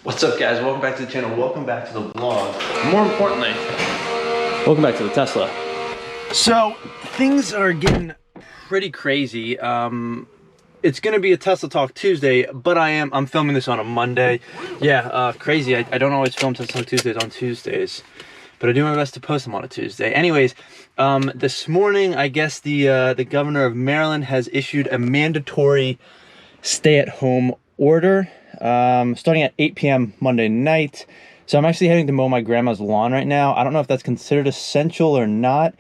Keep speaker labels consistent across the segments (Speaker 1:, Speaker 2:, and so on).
Speaker 1: What's up, guys? Welcome back to the channel. Welcome back to the vlog. More importantly, welcome back to the Tesla. So things are getting pretty crazy. It's gonna be a Tesla Talk Tuesday, but I'm filming this on a Monday. Yeah, crazy. I don't always film Tesla Talk Tuesdays on Tuesdays, but I do my best to post them on a Tuesday. Anyways, this morning, I guess the governor of Maryland has issued a mandatory stay-at-home order. Starting at 8 p.m. Monday night. So I'm actually heading to mow my grandma's lawn right now. I don't know if that's considered essential or not,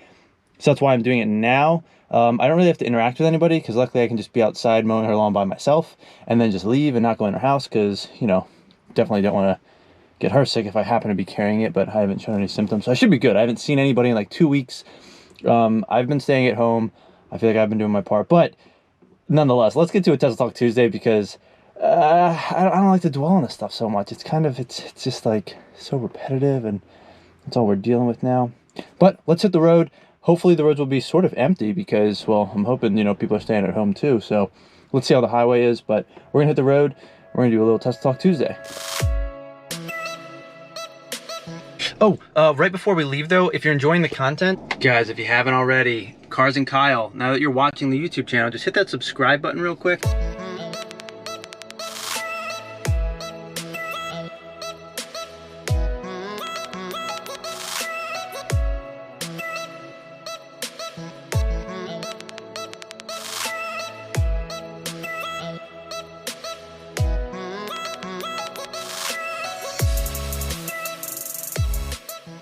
Speaker 1: so that's why I'm doing it now. I don't really have to interact with anybody because luckily I can just be outside mowing her lawn by myself and then just leave and not go in her house because, you know, definitely don't want to get her sick if I happen to be carrying it, but I haven't shown any symptoms, so I should be good. I haven't seen anybody in like 2 weeks. I've been staying at home. I feel like I've been doing my part, but nonetheless, let's get to a Tesla Talk Tuesday because I don't like to dwell on this stuff so much. It's kind of, it's just like so repetitive, and that's all we're dealing with now. But let's hit the road. Hopefully the roads will be sort of empty because, well, I'm hoping, you know, people are staying at home too. So let's see how the highway is, but we're gonna hit the road. We're gonna do a little Tesla Talk Tuesday. Oh, right before we leave though, if you're enjoying the content, guys, if you haven't already, Cars and Kyle, now that you're watching the YouTube channel, just hit that subscribe button real quick.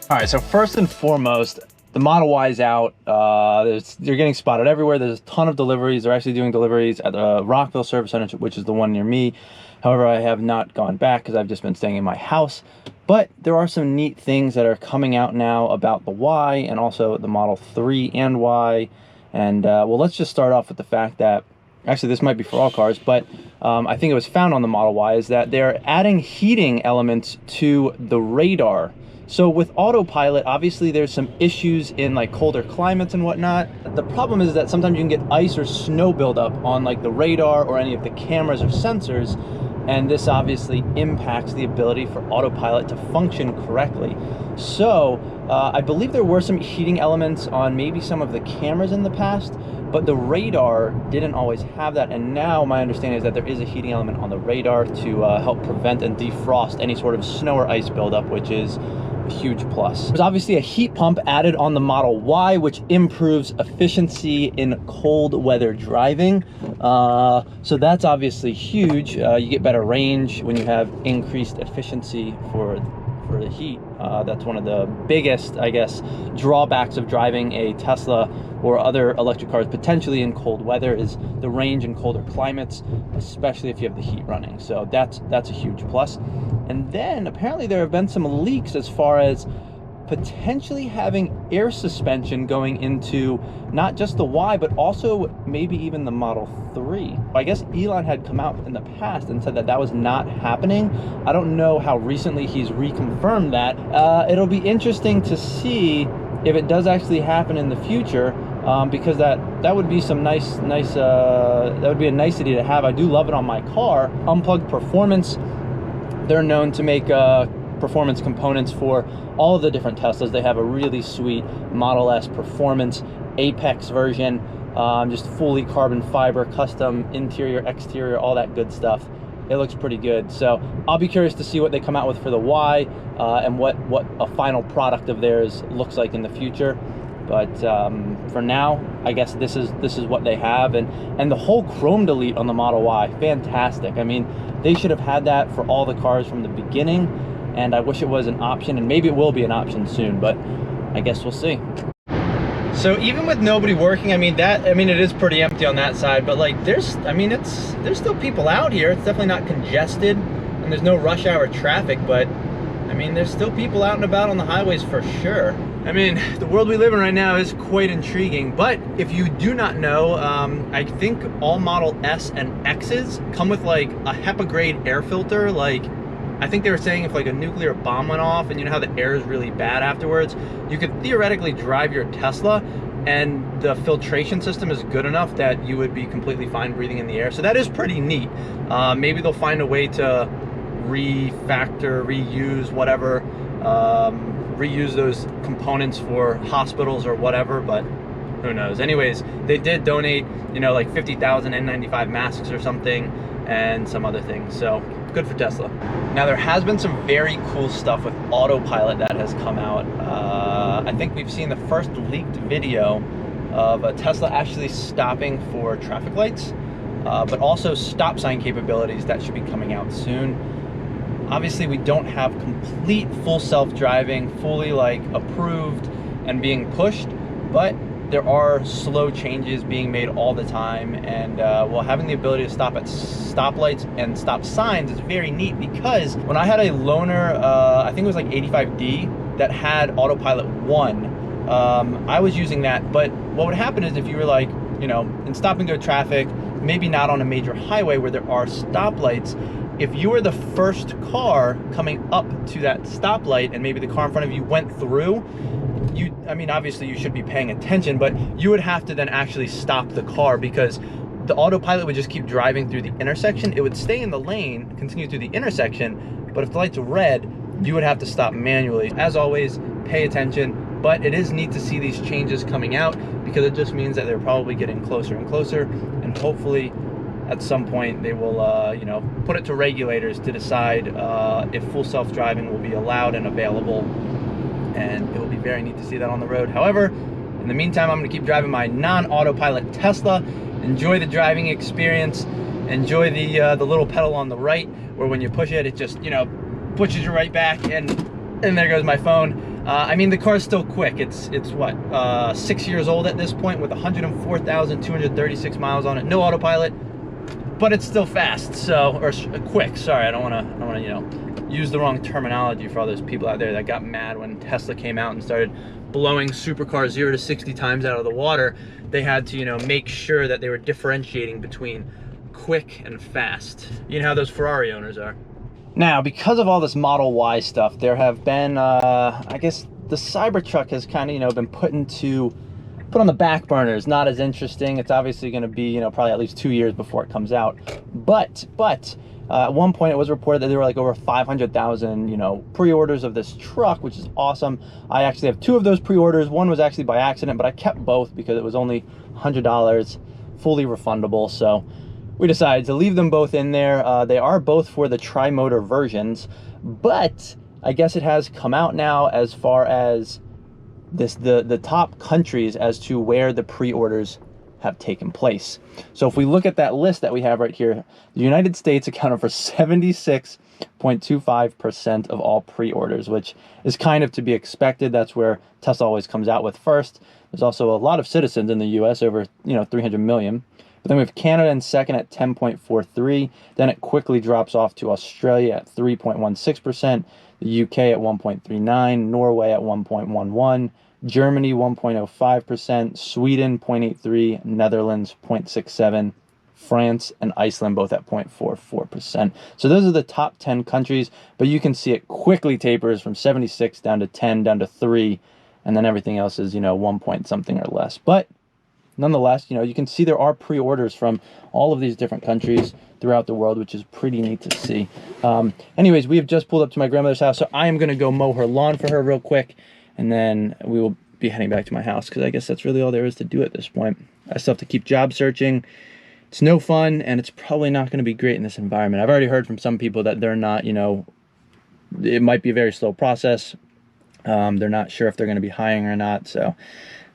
Speaker 1: All right, so first and foremost, the Model Y is out. You're getting spotted everywhere. There's a ton of deliveries. They're actually doing deliveries at the Rockville Service Center, which is the one near me. However, I have not gone back because I've just been staying in my house. But there are some neat things that are coming out now about the Y and also the Model 3 and Y. And well, let's just start off with the fact that, actually this might be for all cars, but I think it was found on the Model Y, is that they're adding heating elements to the radar. So with autopilot, obviously there's some issues in like colder climates and whatnot. The problem is that sometimes you can get ice or snow buildup on like the radar or any of the cameras or sensors, and this obviously impacts the ability for autopilot to function correctly. So I believe there were some heating elements on maybe some of the cameras in the past, but the radar didn't always have that, and now my understanding is that there is a heating element on the radar to help prevent and defrost any sort of snow or ice buildup, which is a huge plus. There's obviously a heat pump added on the Model Y, which improves efficiency in cold weather driving. So that's obviously huge. You get better range when you have increased efficiency for the heat. That's one of the biggest, I guess, drawbacks of driving a Tesla or other electric cars potentially in cold weather is the range in colder climates, especially if you have the heat running. So that's a huge plus. And then apparently there have been some leaks as far as potentially having air suspension going into not just the Y, but also maybe even the Model 3. I guess Elon had come out in the past and said that that was not happening. I don't know how recently he's reconfirmed that. It'll be interesting to see if it does actually happen in the future, because that would be some nice that would be a nicety to have. I do love it on my car. Unplugged Performance, they're known to make performance components for all of the different Teslas. They have a really sweet Model S Performance Apex version, just fully carbon fiber, custom interior, exterior, all that good stuff. It looks pretty good. So I'll be curious to see what they come out with for the Y, and what a final product of theirs looks like in the future. But for now, I guess this is what they have, and the whole chrome delete on the Model Y, fantastic. I mean, they should have had that for all the cars from the beginning, and I wish it was an option, and maybe it will be an option soon, but I guess we'll see. So even with nobody working, I mean it is pretty empty on that side, but like there's still people out here. It's definitely not congested, and there's no rush hour traffic, but I mean there's still people out and about on the highways for sure. I mean, the world we live in right now is quite intriguing, but if you do not know, I think all Model S and X's come with like a HEPA grade air filter. Like, I think they were saying if like a nuclear bomb went off and you know how the air is really bad afterwards, you could theoretically drive your Tesla and the filtration system is good enough that you would be completely fine breathing in the air. So that is pretty neat. Maybe they'll find a way to refactor, reuse, whatever, reuse those components for hospitals or whatever, but who knows. Anyways, they did donate, you know, like 50,000 N95 masks or something, and some other things, so good for Tesla. Now, there has been some very cool stuff with autopilot that has come out. I think we've seen the first leaked video of a Tesla actually stopping for traffic lights, but also stop sign capabilities that should be coming out soon. Obviously, we don't have complete full self-driving, fully like approved and being pushed, but there are slow changes being made all the time, and well, having the ability to stop at stoplights and stop signs is very neat, because when I had a loaner, I think it was like 85D, that had autopilot 1, I was using that, but what would happen is if you were like, you know, in stop and go traffic, maybe not on a major highway where there are stoplights, if you were the first car coming up to that stoplight and maybe the car in front of you went through, I mean, obviously you should be paying attention, but you would have to then actually stop the car, because the autopilot would just keep driving through the intersection. It would stay in the lane, continue through the intersection, but if the light's red, you would have to stop manually. As always, pay attention, but it is neat to see these changes coming out, because it just means that they're probably getting closer and closer, and hopefully at some point they will, you know, put it to regulators to decide if full self-driving will be allowed and available, and it will be very neat to see that on the road. However, in the meantime, I'm going to keep driving my non-autopilot Tesla, enjoy the driving experience, enjoy the little pedal on the right, where when you push it, it just, you know, pushes you right back, and there goes my phone. I mean, the car's still quick. It's what, 6 years old at this point, with 104,236 miles on it. No autopilot, but it's still fast, so, or quick. Sorry, I don't want to, you know, use the wrong terminology for all those people out there that got mad when Tesla came out and started blowing supercars 0 to 60 times out of the water. They had to, you know, make sure that they were differentiating between quick and fast. You know how those Ferrari owners are. Now, because of all this Model Y stuff, there have been, I guess the CyberTruck has kind of, you know, been put on the back burners. Not as interesting. It's obviously going to be, you know, probably at least 2 years before it comes out. But at one point it was reported that there were like over 500,000, you know, pre-orders of this truck, which is awesome. I actually have 2 of those pre-orders. One was actually by accident, but I kept both because it was only $100, fully refundable. So we decided to leave them both in there. They are both for the tri-motor versions, but I guess it has come out now as far as the top countries as to where the pre-orders have taken place. So if we look at that list that we have right here, the United States accounted for 76.25% of all pre-orders, which is kind of to be expected. That's where Tesla always comes out with first. There's also a lot of citizens in the US, over, you know, 300 million. But then we have Canada in second at 10.43. Then it quickly drops off to Australia at 3.16%, the UK at 1.39%, Norway at 1.11%, Germany 1.05%, Sweden 0.83%, Netherlands 0.67%, France and Iceland both at 0.44%. So those are the top 10 countries, but you can see it quickly tapers from 76 down to 10, down to 3, and then everything else is, you know, 1 point something or less. But nonetheless, you know, you can see there are pre-orders from all of these different countries throughout the world, which is pretty neat to see. Anyways, we have just pulled up to my grandmother's house, so I am going to go mow her lawn for her real quick, and then we will be heading back to my house, because I guess that's really all there is to do at this point. I still have to keep job searching. It's no fun, and it's probably not going to be great in this environment. I've already heard from some people that they're not, you know, it might be a very slow process. They're not sure if they're going to be hiring or not, so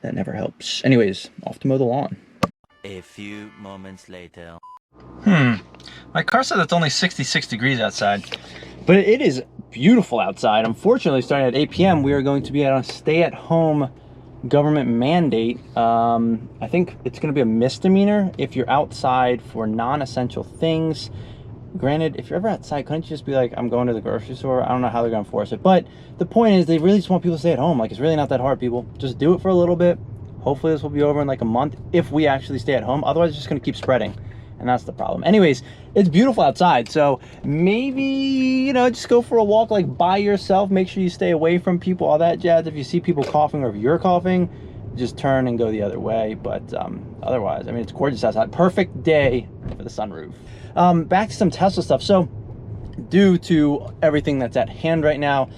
Speaker 1: that never helps. Anyways, off to mow the lawn.
Speaker 2: A few moments later.
Speaker 1: My car says it's only 66 degrees outside, but it is beautiful outside. Unfortunately, starting at 8 p.m., we are going to be on a stay-at-home government mandate. I think it's going to be a misdemeanor if you're outside for non-essential things. Granted, if you're ever outside, couldn't you just be like, I'm going to the grocery store? I don't know how they're going to enforce it. But the point is, they really just want people to stay at home. Like, it's really not that hard, people. Just do it for a little bit. Hopefully this will be over in like a month if we actually stay at home. Otherwise, it's just going to keep spreading. And that's the problem. Anyways, it's beautiful outside. So maybe, you know, just go for a walk like by yourself. Make sure you stay away from people, all that jazz. If you see people coughing or if you're coughing, just turn and go the other way. But otherwise, I mean, it's gorgeous outside. Perfect day for the sunroof. Back to some Tesla stuff. So due to everything that's at hand right now,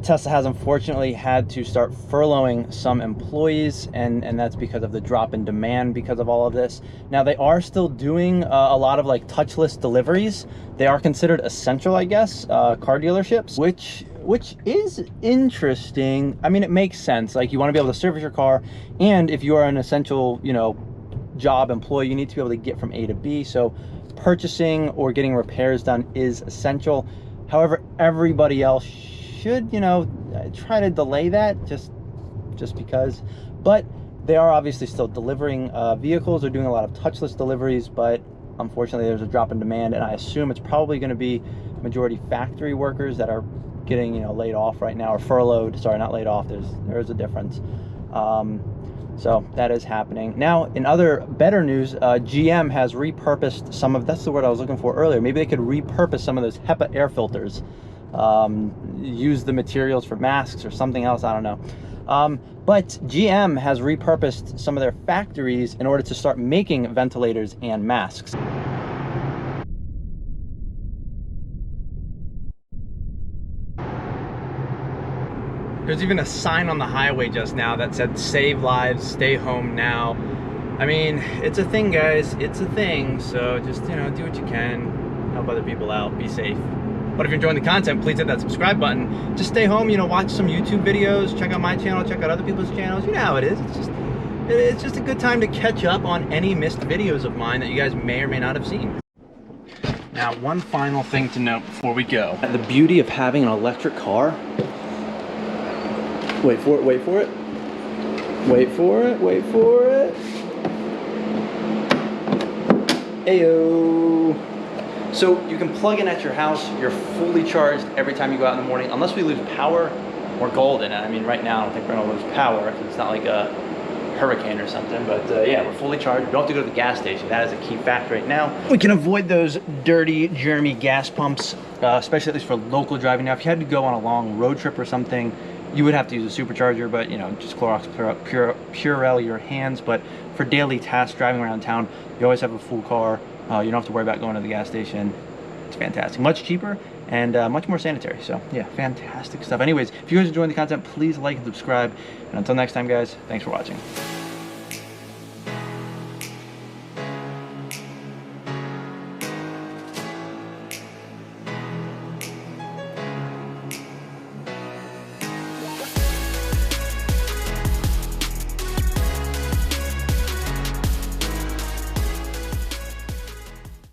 Speaker 1: Tesla has unfortunately had to start furloughing some employees, and that's because of the drop in demand because of all of this. Now, they are still doing a lot of like touchless deliveries. They are considered essential, I guess, car dealerships, which is interesting. I mean, it makes sense. Like, you want to be able to service your car, and if you are an essential, you know, job employee, you need to be able to get from A to B. So purchasing or getting repairs done is essential. However, everybody else should, you know, try to delay that just because. But they are obviously still delivering vehicles. They're doing a lot of touchless deliveries, but unfortunately there's a drop in demand, and I assume it's probably going to be majority factory workers that are getting, you know, laid off right now, or furloughed. Sorry, not laid off. There's a difference. So that is happening. Now, in other better news, GM has repurposed some of, that's the word I was looking for earlier. Maybe they could repurpose some of those HEPA air filters, use the materials for masks or something else, I don't know. But GM has repurposed some of their factories in order to start making ventilators and masks. There's even a sign on the highway just now that said, "Save lives, stay home now." I mean, it's a thing, guys. It's a thing. So just, you know, do what you can, help other people out, be safe. But if you're enjoying the content, please hit that subscribe button. Just stay home, you know, watch some YouTube videos, check out my channel, check out other people's channels. You know how it is. It's just a good time to catch up on any missed videos of mine that you guys may or may not have seen. Now, one final thing to note before we go. The beauty of having an electric car. Wait for it, wait for it. Wait for it, wait for it. Ayo. So you can plug in at your house. You're fully charged every time you go out in the morning, unless we lose power, we're golden. I mean, right now I don't think we're gonna lose power. It's not like a hurricane or something, but yeah, we're fully charged. We don't have to go to the gas station. That is a key fact right now. We can avoid those dirty, germy gas pumps, especially at least for local driving. Now, if you had to go on a long road trip or something, you would have to use a supercharger, but, you know, just Clorox Purell your hands. But for daily tasks, driving around town, you always have a full car. You don't have to worry about going to the gas station. It's fantastic. Much cheaper and much more sanitary. So yeah, fantastic stuff. Anyways, if you guys are enjoying the content, please like and subscribe. And until next time, guys, thanks for watching.